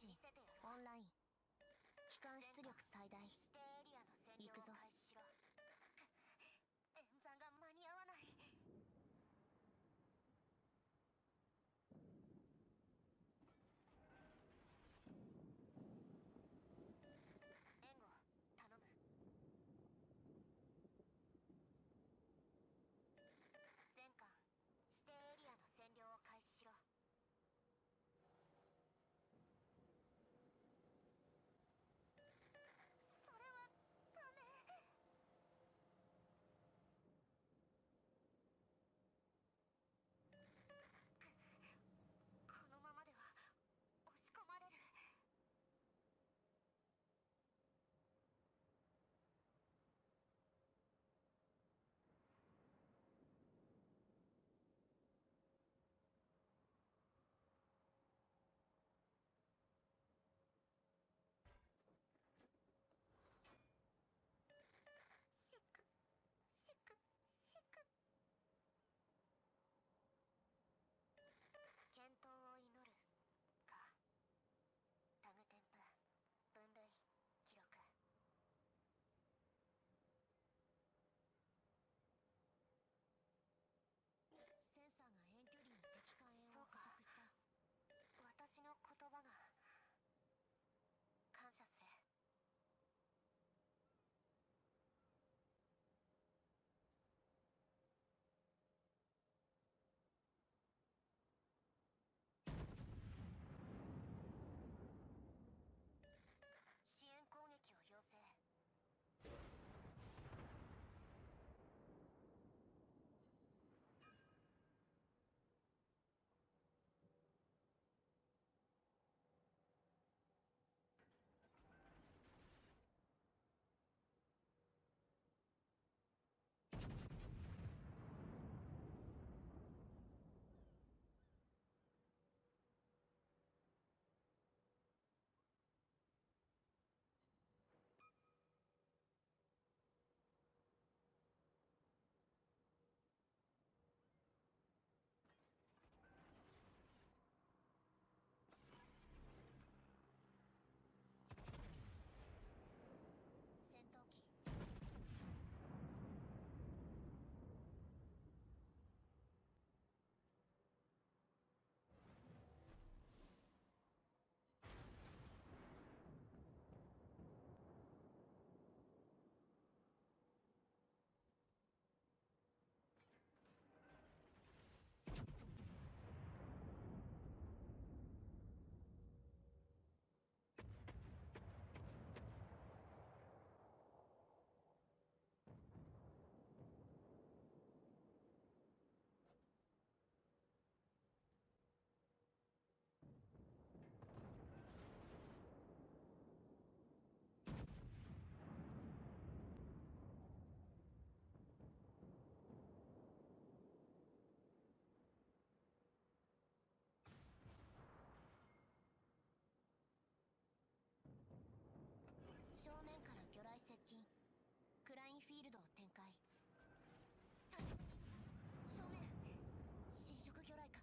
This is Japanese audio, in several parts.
ジンオンライン機関出力最大。指定エリアの占領を開始しろ。演算が間に合わない。援護頼む。全艦指定エリアの占領を開始しろ。それはダメ。このままでは押し込まれる。シックシックシック。健闘を祈るか。タグ添付分類記録。センサーが遠距離に敵艦影を捕捉した。私の言葉が感謝する。支援攻撃を要請。戦闘機正面から魚雷接近。クラインフィールドを展開。正面侵食魚雷か。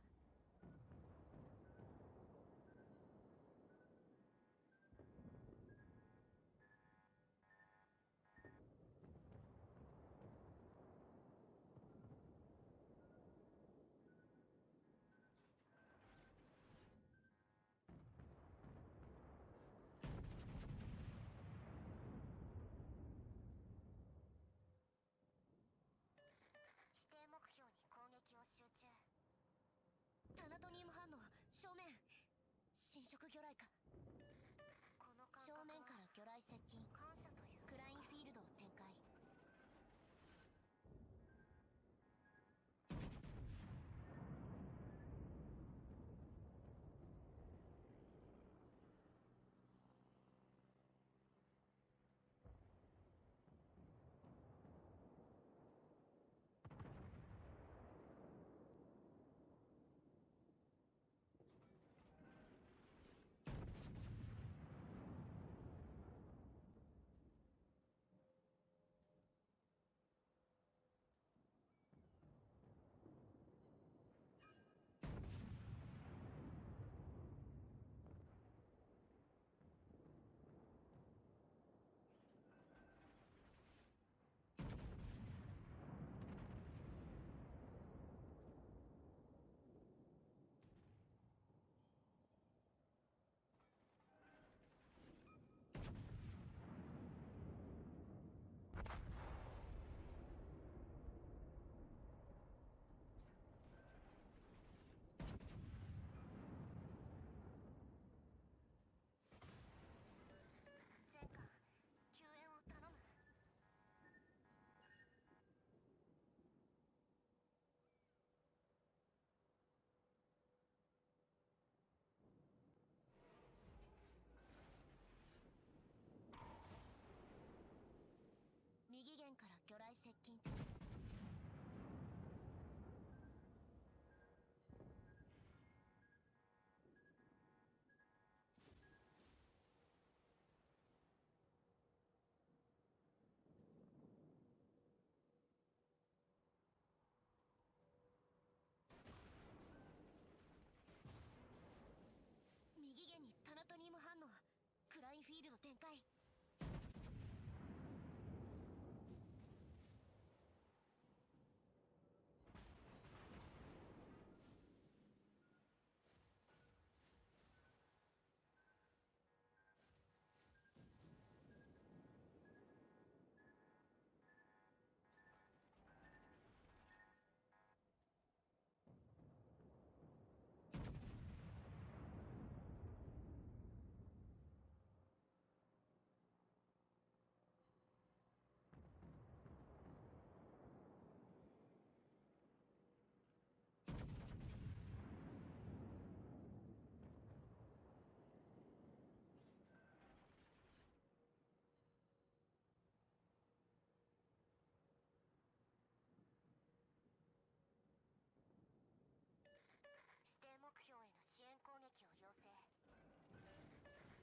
指定目標に攻撃を集中。タナトニウム反応正面侵食魚雷か。この感覚正は面から魚雷接近。感謝というクラインフィールドを展開。面から魚雷接近。右舷にタナトニウム反応。クラインフィールド展開。指定目標への支援攻撃を要請。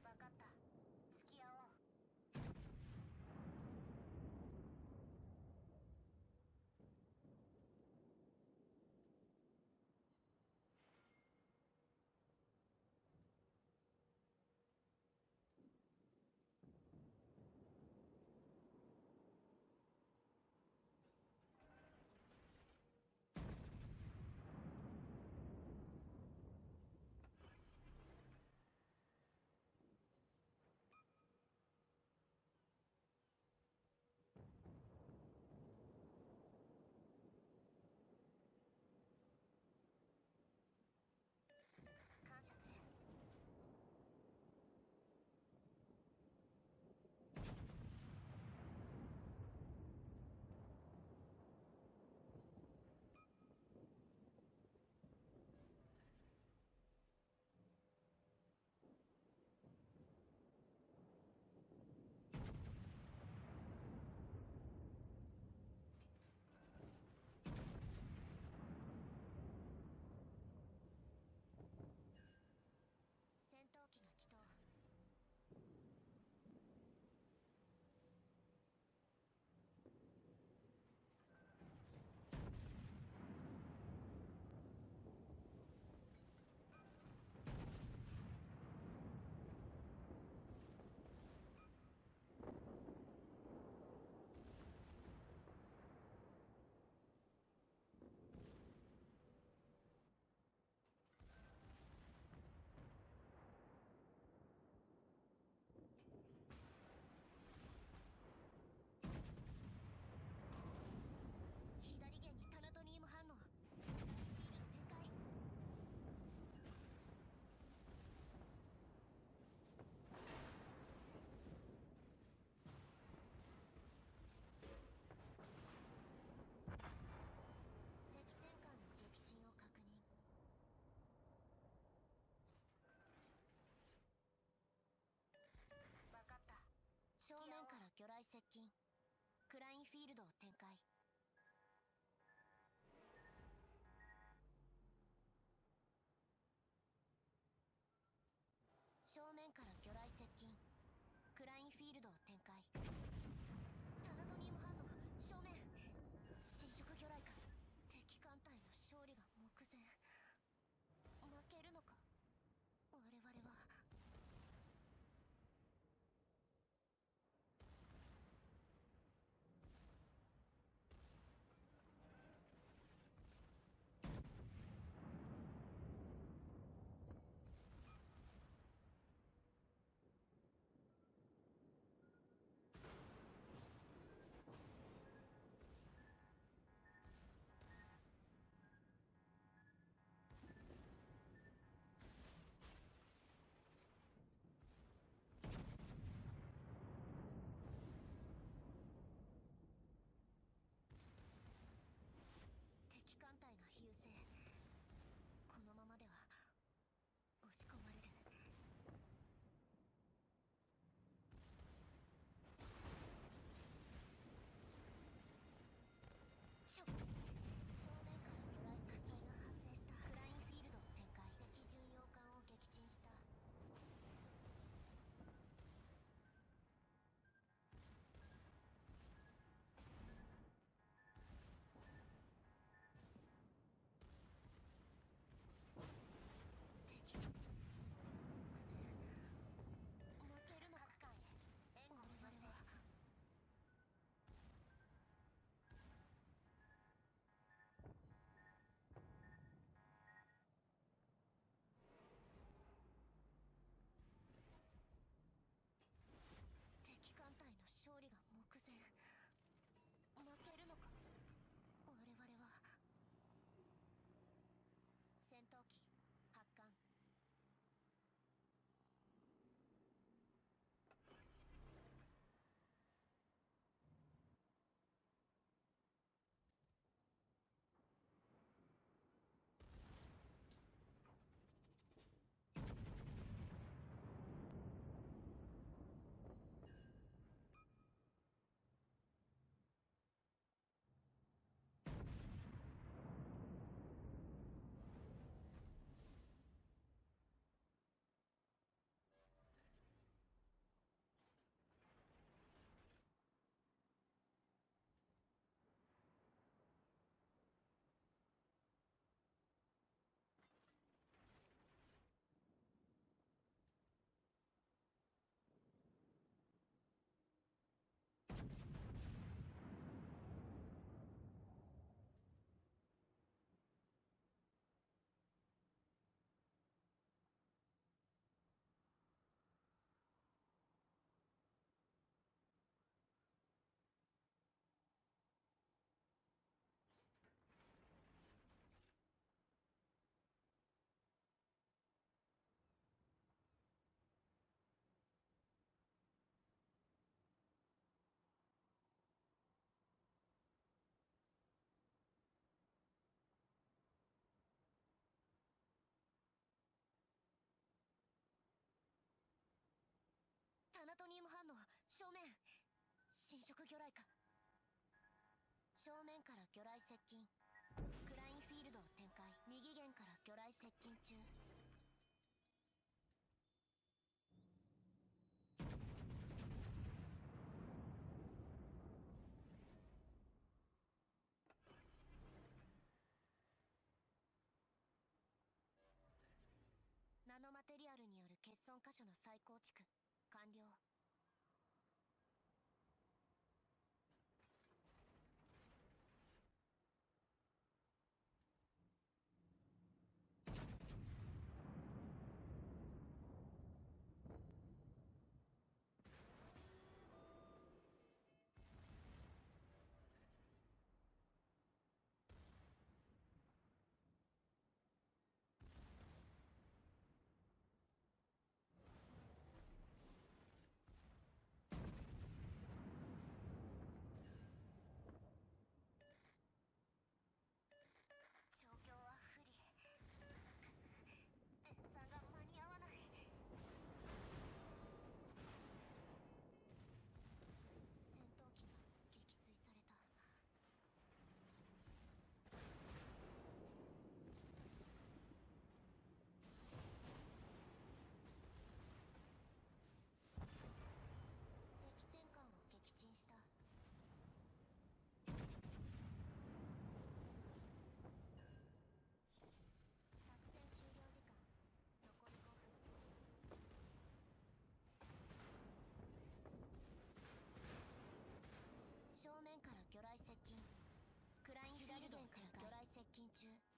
分かった。付き合おう。感謝する。戦闘機が起動。左舷にタナトニウム反応。クラインフィールド展開。敵戦艦の撃沈を確認。分かった。正面から魚雷接近。クラインフィールドを展開。正面から魚雷接近。クラインフィールドを展開。タナトニウム反応。正面。侵食魚雷か。敵艦隊の勝利が目前。負けるのか我々は。正面侵食魚雷か。正面から魚雷接近。クラインフィールドを展開。右舷から魚雷接近中。ナノマテリアルによる欠損箇所の再構築完了。状況は不利。演算が間に合わない。戦闘機が撃墜された。敵戦艦を撃沈した。作戦終了時間残り5分。正面から魚雷接近。クラインフィールドから魚雷接近中。